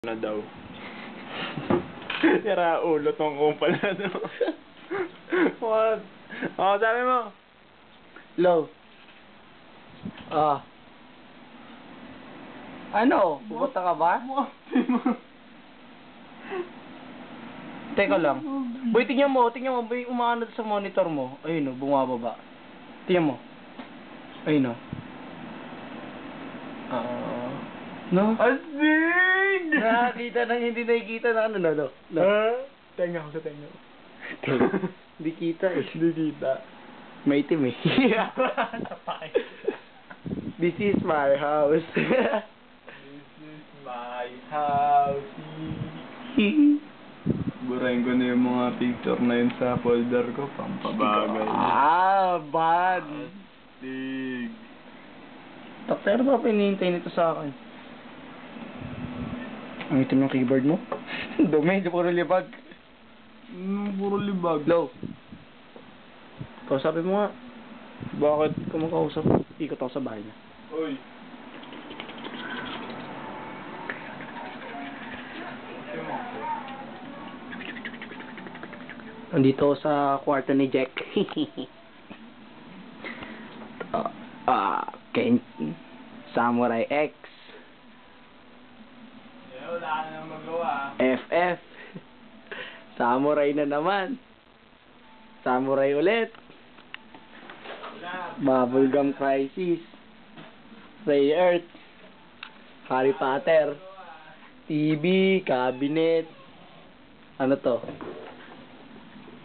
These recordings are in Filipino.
na daw. Tira ulo tong kumpal na to. What? Oh, sabi mo. Low. Ano? Pupunta ka ba? Teka lang. Boy, tingnan mo. Boy, umaano sa monitor mo. Ayun o, bumababa. Tingnan mo. Ayun o. No? Asig! Nakakita nang hindi nakikita na ano, no? Tenga ako sa tenga. Hindi kita eh. Hindi kita. Maitim eh. Tapay. This is my house. This is my house. Burahin ko na yung mga picture na yun sa folder ko. Pampabagay. Bad. Astig. Doktor, ano ba pinihintay nito sa akin? Ang itim ng keyboard mo? Dumi, puro libag. Puro libag. Low. Kausapin mo nga. Bakit kumakausap? Ikot ako sa bahay niya. Oy. Andito sa kwarto ni Jack. Samurai X. Wala ka na magawa. FF. Samurai na naman. Samurai ulit. Bubblegum Crisis. Ray Earth. Harry Potter. TV, cabinet. Ano to?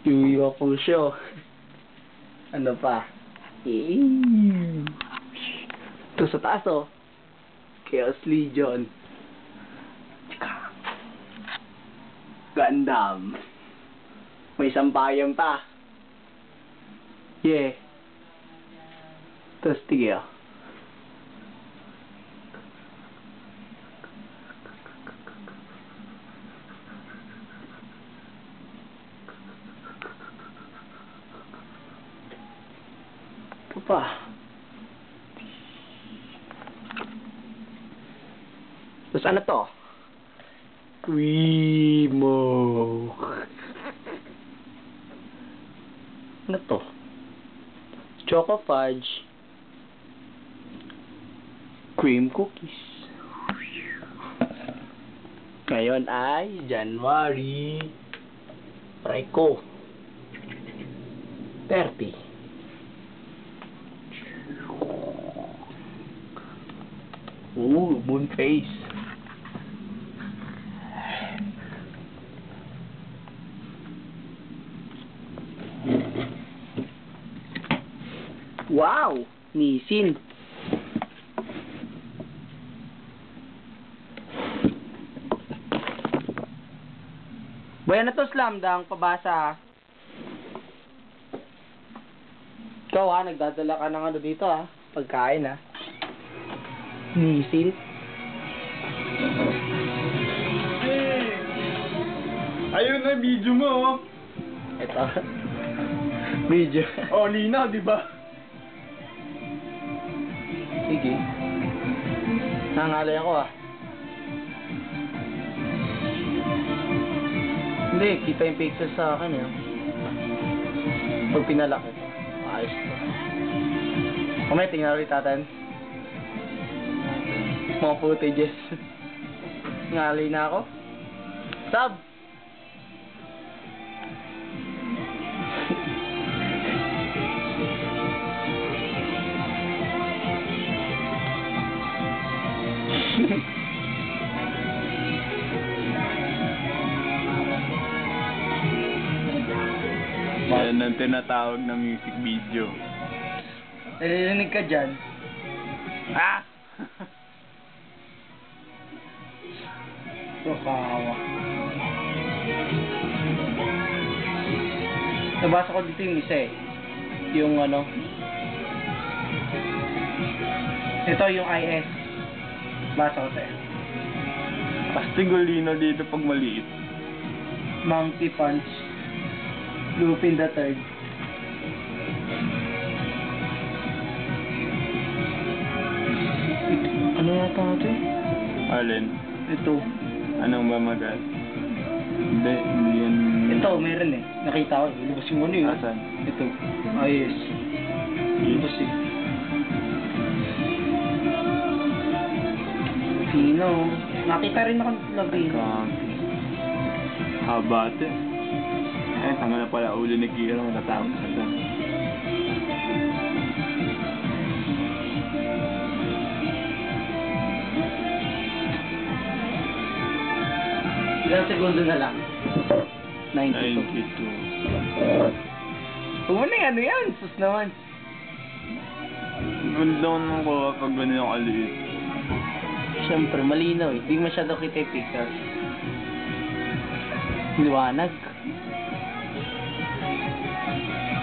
Yu Yu Hakusho. Ano pa? Ito sa taas oh. Chaos Legion. Gundam. May sampayan pa. Yeah. Tapos tigil. Ito pa. Tapos ano to? Primo. Ano to? Choco fudge. Cream cookies. Ngayon ay January. Preco. 30. Ooh, moon face. Wow! Nisin. Buhay na to, Slam Dang. Pabasa. Ikaw ha, nagdadala ka ng ano dito ha. Pagkain ha. Nisin. Ayun na, video mo oh. Ito. Video. Oh, linaw, di ba? Sige. Nangalay ako ah. Hindi, kita yung pixels sa akin eh. Pag pinalaki. Ayos to. Kumaya, tingnan ulit natin. Mga footages. Ngalay na ako. Sub! Yan ang tinatawag na music video. Nalilinig ka dyan. Ah! Kawawa. Nabasa ko dito yung isa eh. Yung ano. Ito yung IS. Basa ko tayo. Astigolino dito pag maliit. Monkey Punch. Lupin the Third. Ano yata ito eh? Alin? Ito. Anong ba magal? Hindi yan... Ito, meron eh. Nakita ko. Ilabas yung ano yun. Asan? Ito. Ayos. Ilabas eh. Pino. Nakita rin ako ng Lavino. Haba ito eh. Eh, tanga na pala ulo ni Kira. Matatapos na ito. Ilang segundo na lang? 92. 92. Huwag mo na ano yan. Sus naman. Ganda naman ko kapag ganun yung kaliit. Siyempre, malinaw eh. Di masyado kita yung pixels. Liwanag.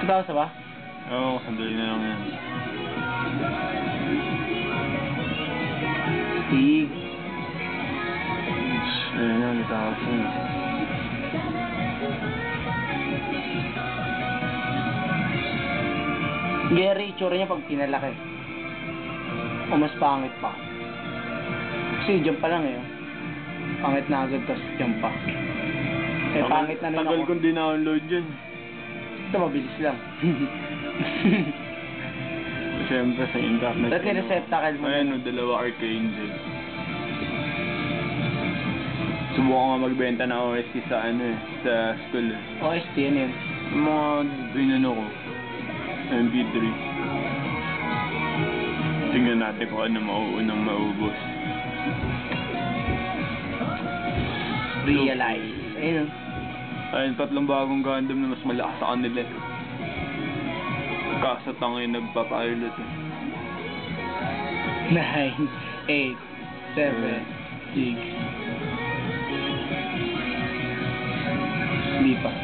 Katawas na ba? Oo, sandali na lang yan. Sig. Ayun na, natakas na. Gary, itsura niya pag pinalaki. O mas pangit pa. Kasi dyan pa lang eh. Pangit na agad, tapos dyan pa. Eh, pangit na rin Tagal ako. kong dinownload yun. Ito, mabilis lang. Siyempre sa internet. Dati receptacle mo. Ayan o, 2 Archangel. Subukan nga magbenta ng OST sa ano eh, sa school eh. OST, ano yun? Yung mga binano ko, MP3. Tingnan natin kung ano mauunang maubos. Realize. Ayun. Ayun, 3 bagong Gundam na mas malakas sa kanila eh. Kaso tangay nagpapilot eh. 9, 8, 7, 6. Hindi pa.